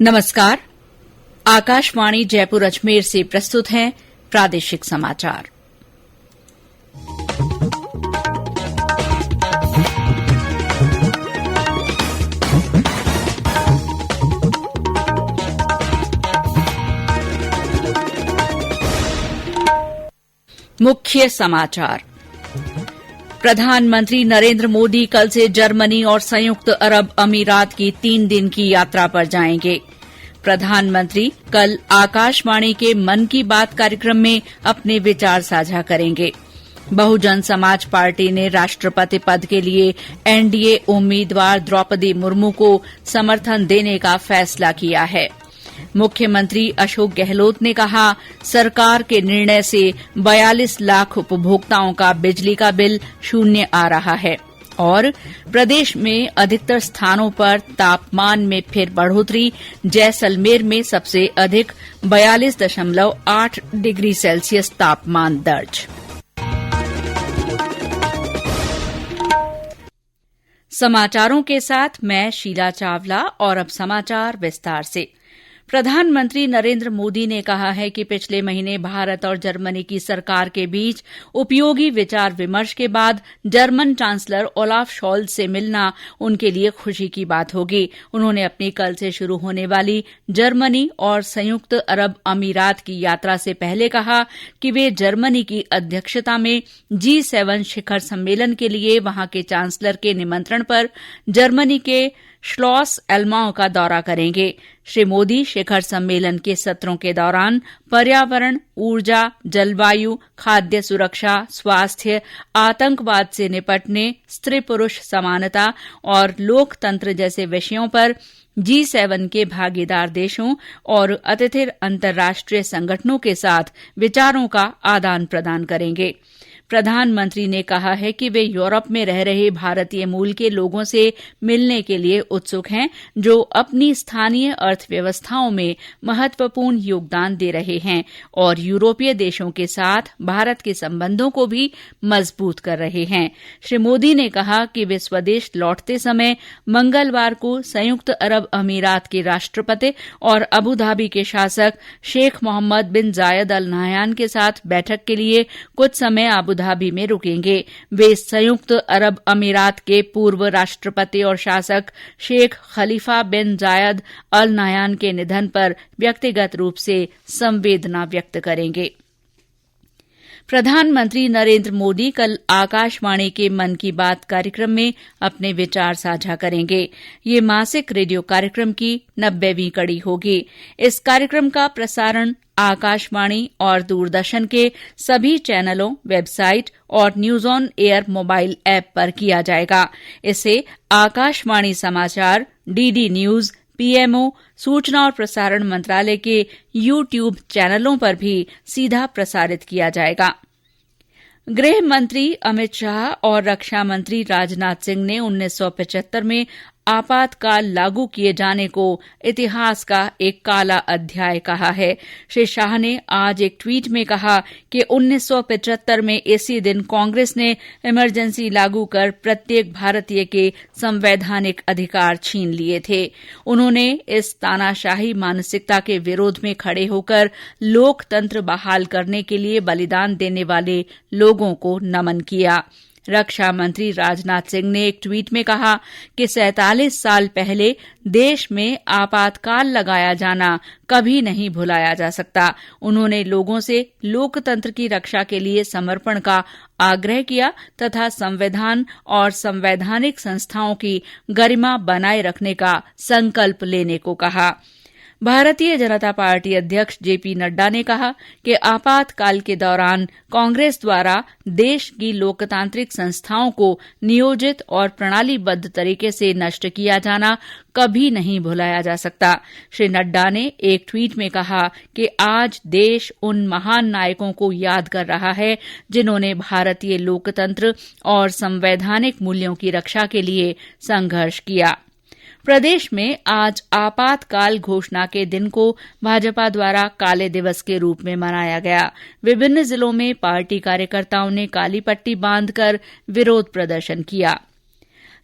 नमस्कार। आकाशवाणी जयपुर अजमेर से प्रस्तुत हैं प्रादेशिक समाचार। मुख्य समाचार। प्रधानमंत्री नरेंद्र मोदी कल से जर्मनी और संयुक्त अरब अमीरात की 3 दिन की यात्रा पर जाएंगे। प्रधानमंत्री कल आकाशवाणी के मन की बात कार्यक्रम में अपने विचार साझा करेंगे। बहुजन समाज पार्टी ने राष्ट्रपति पद के लिए एनडीए उम्मीदवार द्रौपदी मुर्मू को समर्थन देने का फैसला किया है। मुख्यमंत्री अशोक गहलोत ने कहा, सरकार के निर्णय से 42 लाख उपभोक्ताओं का बिजली का बिल शून्य आ रहा है। और प्रदेश में अधिकतर स्थानों पर तापमान में फिर बढ़ोतरी। जैसलमेर में सबसे अधिक 42.8 डिग्री सेल्सियस तापमान दर्ज। समाचारों के साथ मैं शीला चावला और अब समाचार विस्तार से। प्रधानमंत्री नरेंद्र मोदी ने कहा है कि पिछले महीने भारत और जर्मनी की सरकार के बीच उपयोगी विचार विमर्श के बाद जर्मन चांसलर ओलाफ शॉल्ज से मिलना उनके लिए खुशी की बात होगी। उन्होंने अपनी कल से शुरू होने वाली जर्मनी और संयुक्त अरब अमीरात की यात्रा से पहले कहा कि वे जर्मनी की अध्यक्षता में G7 शिखर सम्मेलन के लिए वहां के चांसलर के निमंत्रण पर जर्मनी के श्लॉस एल्माउ का दौरा करेंगे। श्री मोदी शिखर सम्मेलन के सत्रों के दौरान पर्यावरण, ऊर्जा, जलवायु, खाद्य सुरक्षा, स्वास्थ्य, आतंकवाद से निपटने, स्त्री पुरुष समानता और लोकतंत्र जैसे विषयों पर G7 के भागीदार देशों और अतिथि अंतर्राष्ट्रीय संगठनों के साथ विचारों का आदान प्रदान करेंगे। प्रधानमंत्री ने कहा है कि वे यूरोप में रह रहे भारतीय मूल के लोगों से मिलने के लिए उत्सुक हैं, जो अपनी स्थानीय अर्थव्यवस्थाओं में महत्वपूर्ण योगदान दे रहे हैं और यूरोपीय देशों के साथ भारत के संबंधों को भी मजबूत कर रहे हैं। श्री मोदी ने कहा कि वे स्वदेश लौटते समय मंगलवार को संयुक्त अरब अमीरात के राष्ट्रपति और अबू धाबी के शासक शेख मोहम्मद बिन जायद अल नाह्यान के साथ बैठक के लिए कुछ समय अबू धाबी में रुकेंगे। वे संयुक्त अरब अमीरात के पूर्व राष्ट्रपति और शासक शेख खलीफा बिन जायद अल नाह्यान के निधन पर व्यक्तिगत रूप से संवेदना व्यक्त करेंगे। प्रधानमंत्री नरेंद्र मोदी कल आकाशवाणी के मन की बात कार्यक्रम में अपने विचार साझा करेंगे। ये मासिक रेडियो कार्यक्रम की 90वीं कड़ी होगी। इस कार्यक्रम का प्रसारण आकाशवाणी और दूरदर्शन के सभी चैनलों, वेबसाइट और news on air mobile app पर किया जाएगा। इसे आकाशवाणी समाचार, डीडी न्यूज, पीएमओ, सूचना और प्रसारण मंत्रालय के YouTube चैनलों पर भी सीधा प्रसारित किया जाएगा। गृह मंत्री अमित शाह और रक्षा मंत्री राजनाथ सिंह ने 1975 में आपातकाल लागू किए जाने को इतिहास का एक काला अध्याय कहा है। श्री शाह ने आज एक ट्वीट में कहा कि 1975 में इसी दिन कांग्रेस ने इमरजेंसी लागू कर प्रत्येक भारतीय के संवैधानिक अधिकार छीन लिए थे। उन्होंने इस तानाशाही मानसिकता के विरोध में खड़े होकर लोकतंत्र बहाल करने के लिए बलिदान देने वाले लोगों को नमन किया। रक्षा मंत्री राजनाथ सिंह ने एक ट्वीट में कहा कि 47 साल पहले देश में आपातकाल लगाया जाना कभी नहीं भुलाया जा सकता। उन्होंने लोगों से लोकतंत्र की रक्षा के लिए समर्पण का आग्रह किया तथा संविधान और संवैधानिक संस्थाओं की गरिमा बनाए रखने का संकल्प लेने को कहा। भारतीय जनता पार्टी अध्यक्ष जेपी नड्डा ने कहा कि आपातकाल के दौरान कांग्रेस द्वारा देश की लोकतांत्रिक संस्थाओं को नियोजित और प्रणालीबद्ध तरीके से नष्ट किया जाना कभी नहीं भुलाया जा सकता। श्री नड्डा ने एक ट्वीट में कहा कि आज देश उन महान नायकों को याद कर रहा है जिन्होंने भारतीय लोकतंत्र और संवैधानिक मूल्यों की रक्षा के लिए संघर्ष किया। प्रदेश में आज आपातकाल घोषणा के दिन को भाजपा द्वारा काले दिवस के रूप में मनाया गया। विभिन्न जिलों में पार्टी कार्यकर्ताओं ने काली पट्टी बांधकर विरोध प्रदर्शन किया।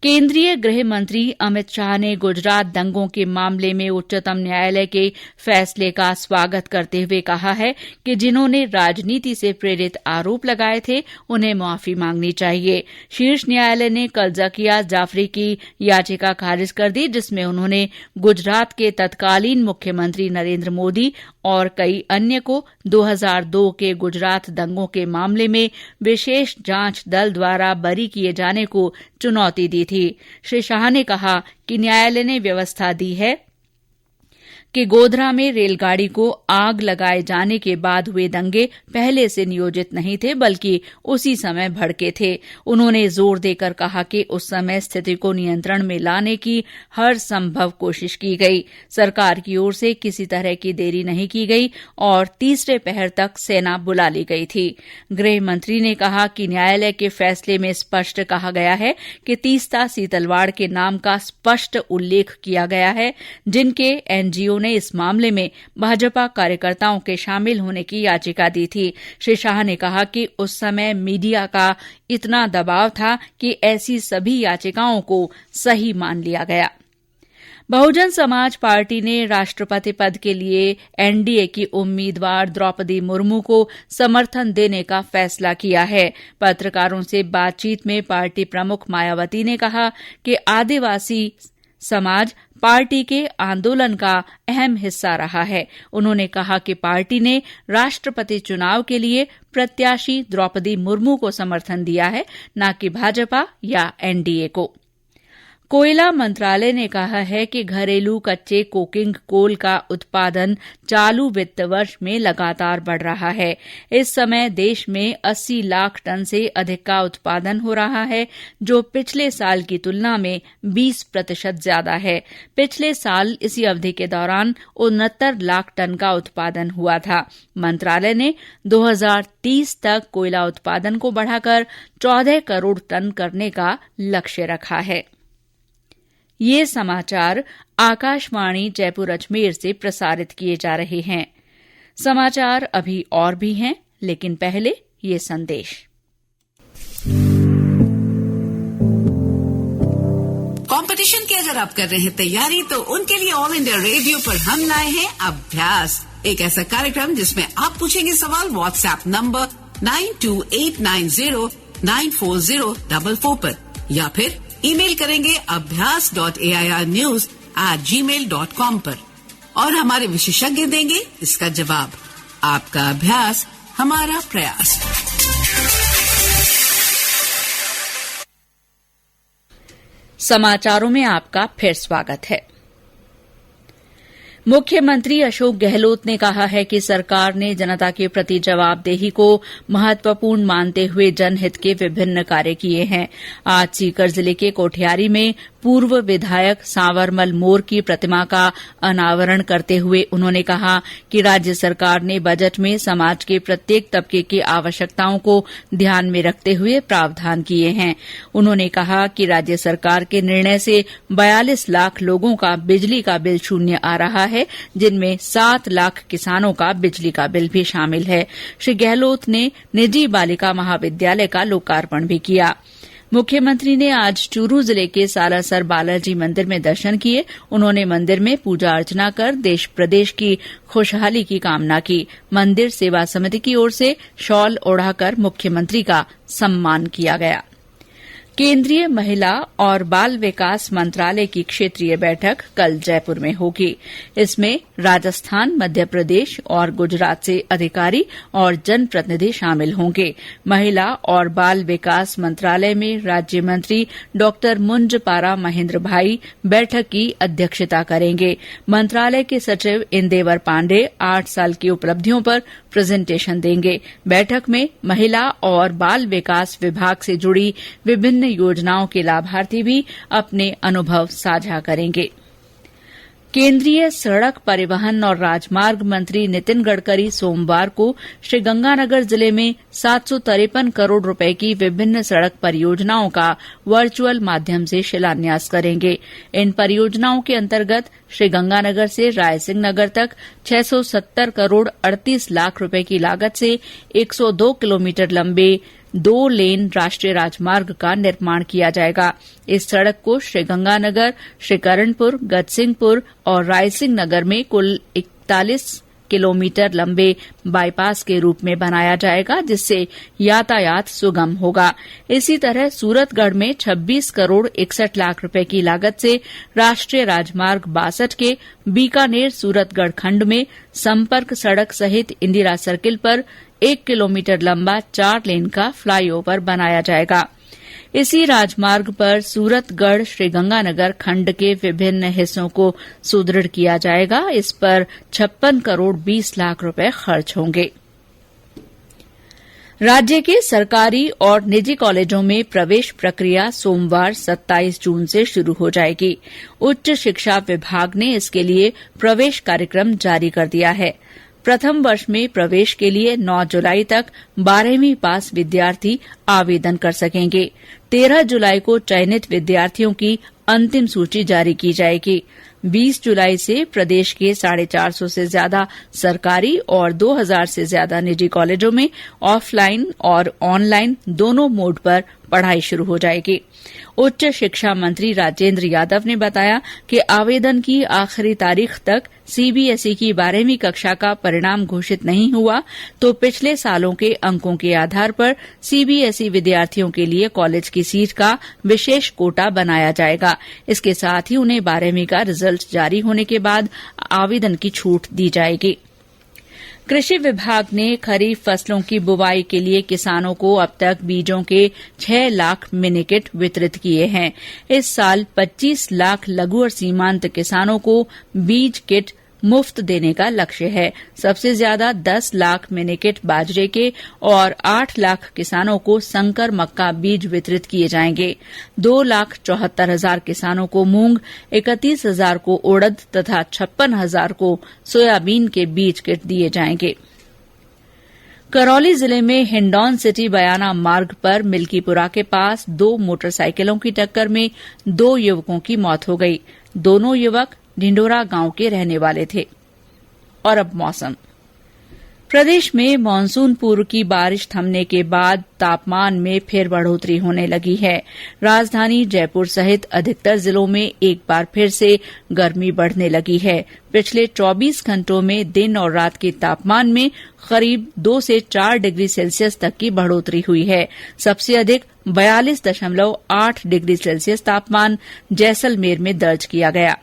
केंद्रीय गृह मंत्री अमित शाह ने गुजरात दंगों के मामले में उच्चतम न्यायालय के फैसले का स्वागत करते हुए कहा है कि जिन्होंने राजनीति से प्रेरित आरोप लगाए थे उन्हें माफी मांगनी चाहिए। शीर्ष न्यायालय ने कल जकिया जाफरी की याचिका खारिज कर दी, जिसमें उन्होंने गुजरात के तत्कालीन मुख्यमंत्री नरेंद्र मोदी और कई अन्य को 2002 के गुजरात दंगों के मामले में विशेष जांच दल द्वारा बरी किए जाने को चुनौती दी थी। श्री शाह ने कहा कि न्यायालय ने व्यवस्था दी है कि गोधरा में रेलगाड़ी को आग लगाए जाने के बाद हुए दंगे पहले से नियोजित नहीं थे, बल्कि उसी समय भड़के थे। उन्होंने जोर देकर कहा कि उस समय स्थिति को नियंत्रण में लाने की हर संभव कोशिश की गई। सरकार की ओर से किसी तरह की देरी नहीं की गई और तीसरे पहर तक सेना बुला ली गई थी। गृह मंत्री ने कहा कि न्यायालय के फैसले में स्पष्ट कहा गया है कि तीस्ता सीतलवाड़ के नाम का स्पष्ट उल्लेख किया गया है, जिनके एनजीओ ने इस मामले में भाजपा कार्यकर्ताओं के शामिल होने की याचिका दी थी। श्री शाह ने कहा कि उस समय मीडिया का इतना दबाव था कि ऐसी सभी याचिकाओं को सही मान लिया गया। बहुजन समाज पार्टी ने राष्ट्रपति पद के लिए एनडीए की उम्मीदवार द्रौपदी मुर्मू को समर्थन देने का फैसला किया है। पत्रकारों से बातचीत में पार्टी प्रमुख मायावती ने कहा कि आदिवासी समाज पार्टी के आंदोलन का अहम हिस्सा रहा है। उन्होंने कहा कि पार्टी ने राष्ट्रपति चुनाव के लिए प्रत्याशी द्रौपदी मुर्मू को समर्थन दिया है, न कि भाजपा या एनडीए को। कोयला मंत्रालय ने कहा है कि घरेलू कच्चे कोकिंग कोल का उत्पादन चालू वित्त वर्ष में लगातार बढ़ रहा है। इस समय देश में 80 लाख टन से अधिक का उत्पादन हो रहा है, जो पिछले साल की तुलना में 20% ज्यादा है। पिछले साल इसी अवधि के दौरान 69 लाख टन का उत्पादन हुआ था। मंत्रालय ने 2030 तक कोयला उत्पादन को बढ़ाकर 14 करोड़ टन करने का लक्ष्य रखा है। ये समाचार आकाशवाणी जयपुर अजमेर से प्रसारित किए जा रहे हैं। समाचार अभी और भी हैं, लेकिन पहले ये संदेश। कंपटीशन की अगर आप कर रहे हैं तैयारी, तो उनके लिए ऑल इंडिया रेडियो पर हम लाए हैं अभ्यास, एक ऐसा कार्यक्रम जिसमें आप पूछेंगे सवाल व्हाट्सएप नंबर 9289094044 पर, या फिर ईमेल करेंगे abhyas.airnews@gmail.com पर, और हमारे विशेषज्ञ देंगे इसका जवाब। आपका अभ्यास हमारा प्रयास। समाचारों में आपका फिर स्वागत है। मुख्यमंत्री अशोक गहलोत ने कहा है कि सरकार ने जनता के प्रति जवाबदेही को महत्वपूर्ण मानते हुए जनहित के विभिन्न कार्य किए हैं। आज सीकर जिले के कोठियारी में पूर्व विधायक सांवरमल मोर की प्रतिमा का अनावरण करते हुए उन्होंने कहा कि राज्य सरकार ने बजट में समाज के प्रत्येक तबके की आवश्यकताओं को ध्यान में रखते हुए प्रावधान किए हैं। उन्होंने कहा कि राज्य सरकार के निर्णय से 42 लाख लोगों का बिजली का बिल शून्य आ रहा है, जिनमें 7 लाख किसानों का बिजली का बिल भी शामिल है। श्री गहलोत ने निजी बालिका महाविद्यालय का लोकार्पण भी किया। मुख्यमंत्री ने आज चूरू जिले के सालासर बालाजी मंदिर में दर्शन किए। उन्होंने मंदिर में पूजा अर्चना कर देश प्रदेश की खुशहाली की कामना की। मंदिर सेवा समिति की ओर से शॉल ओढ़ाकर मुख्यमंत्री का सम्मान किया गया। केंद्रीय महिला और बाल विकास मंत्रालय की क्षेत्रीय बैठक कल जयपुर में होगी। इसमें राजस्थान, मध्य प्रदेश और गुजरात से अधिकारी और जनप्रतिनिधि शामिल होंगे। महिला और बाल विकास मंत्रालय में राज्य मंत्री डॉक्टर मुंजपारा महेंद्र भाई बैठक की अध्यक्षता करेंगे। मंत्रालय के सचिव इंदेवर पांडे 8 साल की उपलब्धियों पर प्रेजेंटेशन देंगे। बैठक में महिला और बाल विकास विभाग से जुड़ी विभिन्न योजनाओं के लाभार्थी भी अपने अनुभव साझा करेंगे। केंद्रीय सड़क परिवहन और राजमार्ग मंत्री नितिन गडकरी सोमवार को श्रीगंगानगर जिले में 753 करोड़ रुपए की विभिन्न सड़क परियोजनाओं का वर्चुअल माध्यम से शिलान्यास करेंगे। इन परियोजनाओं के अंतर्गत श्रीगंगानगर से रायसिंह नगर तक 670 करोड़ 38 लाख रुपए की लागत से 102 किलोमीटर लंबे 2 लेन राष्ट्रीय राजमार्ग का निर्माण किया जाएगा। इस सड़क को श्रीगंगानगर, श्रीकरणपुर, गजसिंहपुर और रायसिंह नगर में कुल 41 किलोमीटर लंबे बाईपास के रूप में बनाया जाएगा, जिससे यातायात सुगम होगा। इसी तरह सूरतगढ़ में 26 करोड़ 61 लाख रुपए की लागत से राष्ट्रीय राजमार्ग 62 के बीकानेर सूरतगढ़ खंड में संपर्क सड़क सहित इंदिरा सर्किल पर 1 किलोमीटर लंबा 4 लेन का फ्लाईओवर बनाया जाएगा। इसी राजमार्ग पर सूरतगढ़ श्रीगंगानगर खंड के विभिन्न हिस्सों को सुदृढ़ किया जाएगा। इस पर 56 करोड़ 20 लाख रुपए खर्च होंगे। राज्य के सरकारी और निजी कॉलेजों में प्रवेश प्रक्रिया सोमवार 27 जून से शुरू हो जाएगी। उच्च शिक्षा विभाग ने इसके लिए प्रवेश कार्यक्रम जारी कर दिया है। प्रथम वर्ष में प्रवेश के लिए 9 जुलाई तक 12वीं पास विद्यार्थी आवेदन कर सकेंगे। 13 जुलाई को चयनित विद्यार्थियों की अंतिम सूची जारी की जाएगी। 20 जुलाई से प्रदेश के 450 से ज्यादा सरकारी और 2000 से ज्यादा निजी कॉलेजों में ऑफलाइन और ऑनलाइन दोनों मोड पर पढ़ाई शुरू हो जाएगी। उच्च शिक्षा मंत्री राजेंद्र यादव ने बताया कि आवेदन की आखिरी तारीख तक सीबीएसई की 12वीं कक्षा का परिणाम घोषित नहीं हुआ तो पिछले सालों के अंकों के आधार पर सीबीएसई विद्यार्थियों के लिए कॉलेज की सीट का विशेष कोटा बनाया जाएगा। इसके साथ ही उन्हें 12वीं का रिजल्ट जारी होने के बाद आवेदन की छूट दी जाएगी। कृषि विभाग ने खरीफ फसलों की बुवाई के लिए किसानों को अब तक बीजों के 6 लाख मिनी किट वितरित किए हैं। इस साल 25 लाख लघु और सीमांत किसानों को बीज किट मुफ्त देने का लक्ष्य है। सबसे ज्यादा 10 लाख मिनी किट बाजरे के और 8 लाख किसानों को संकर मक्का बीज वितरित किए जाएंगे। 2,74,000 किसानों को मूंग, 31,000 को उड़द तथा 56,000 को सोयाबीन के बीज किट दिए जाएंगे। करौली जिले में हिंडौन सिटी बयाना मार्ग पर मिल्कीपुरा के पास 2 मोटरसाइकिलों की टक्कर में 2 युवकों की मौत हो गई। दोनों युवक ढिंडोरा गांव के रहने वाले थे। और अब मौसम। प्रदेश में मानसून पूर्व की बारिश थमने के बाद तापमान में फिर बढ़ोतरी होने लगी है। राजधानी जयपुर सहित अधिकतर जिलों में एक बार फिर से गर्मी बढ़ने लगी है। पिछले 24 घंटों में दिन और रात के तापमान में करीब 2 से 4 डिग्री सेल्सियस तक की बढ़ोतरी हुई है। सबसे अधिक 42.8 डिग्री सेल्सियस तापमान जैसलमेर में दर्ज किया गया।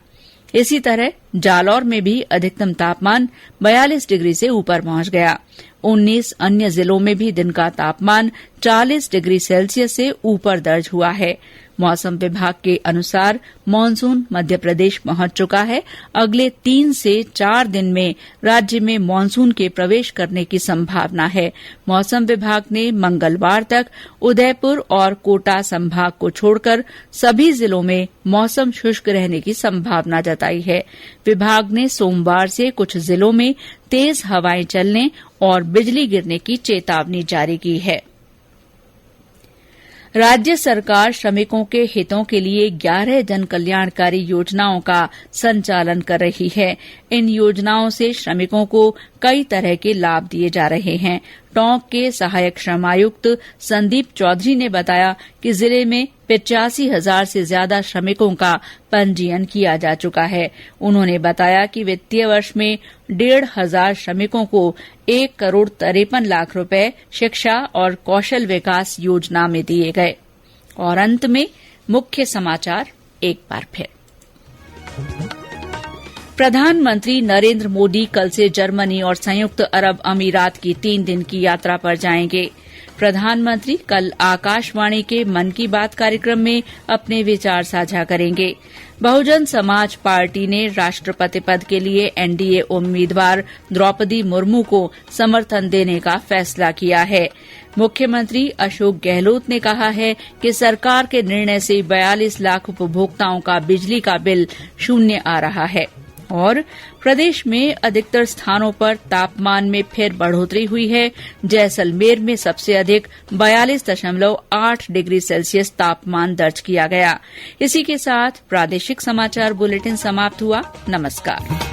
इसी तरह जालौर में भी अधिकतम तापमान 42 डिग्री से ऊपर पहुंच गया। 19 अन्य जिलों में भी दिन का तापमान 40 डिग्री सेल्सियस से ऊपर दर्ज हुआ है। मौसम विभाग के अनुसार मानसून मध्य प्रदेश पहुंच चुका है। अगले 3 से 4 दिन में राज्य में मानसून के प्रवेश करने की संभावना है। मौसम विभाग ने मंगलवार तक उदयपुर और कोटा संभाग को छोड़कर सभी जिलों में मौसम शुष्क रहने की संभावना जताई है। विभाग ने सोमवार से कुछ जिलों में तेज हवाएं चलने और बिजली गिरने की चेतावनी जारी की है। राज्य सरकार श्रमिकों के हितों के लिए 11 जन कल्याणकारी योजनाओं का संचालन कर रही है। इन योजनाओं से श्रमिकों को कई तरह के लाभ दिए जा रहे हैं। टोंक के सहायक श्रम आयुक्त संदीप चौधरी ने बताया कि जिले में 85,000 से ज्यादा श्रमिकों का पंजीयन किया जा चुका है। उन्होंने बताया कि वित्तीय वर्ष में 1,500 श्रमिकों को 1 करोड़ 53 लाख रुपए शिक्षा और कौशल विकास योजना में दिए गए। और अंत में मुख्य समाचार एक बार फिर। प्रधानमंत्री नरेंद्र मोदी कल से जर्मनी और संयुक्त अरब अमीरात की 3 दिन की यात्रा पर जाएंगे। प्रधानमंत्री कल आकाशवाणी के मन की बात कार्यक्रम में अपने विचार साझा करेंगे। बहुजन समाज पार्टी ने राष्ट्रपति पद के लिए एनडीए उम्मीदवार द्रौपदी मुर्मू को समर्थन देने का फैसला किया है। मुख्यमंत्री अशोक गहलोत ने कहा है कि सरकार के निर्णय से 42 लाख उपभोक्ताओं का बिजली का बिल शून्य आ रहा है। और प्रदेश में अधिकतर स्थानों पर तापमान में फिर बढ़ोतरी हुई है। जैसलमेर में सबसे अधिक 42.8 डिग्री सेल्सियस तापमान दर्ज किया गया। इसी के साथ प्रादेशिक समाचार बुलेटिन समाप्त हुआ। नमस्कार।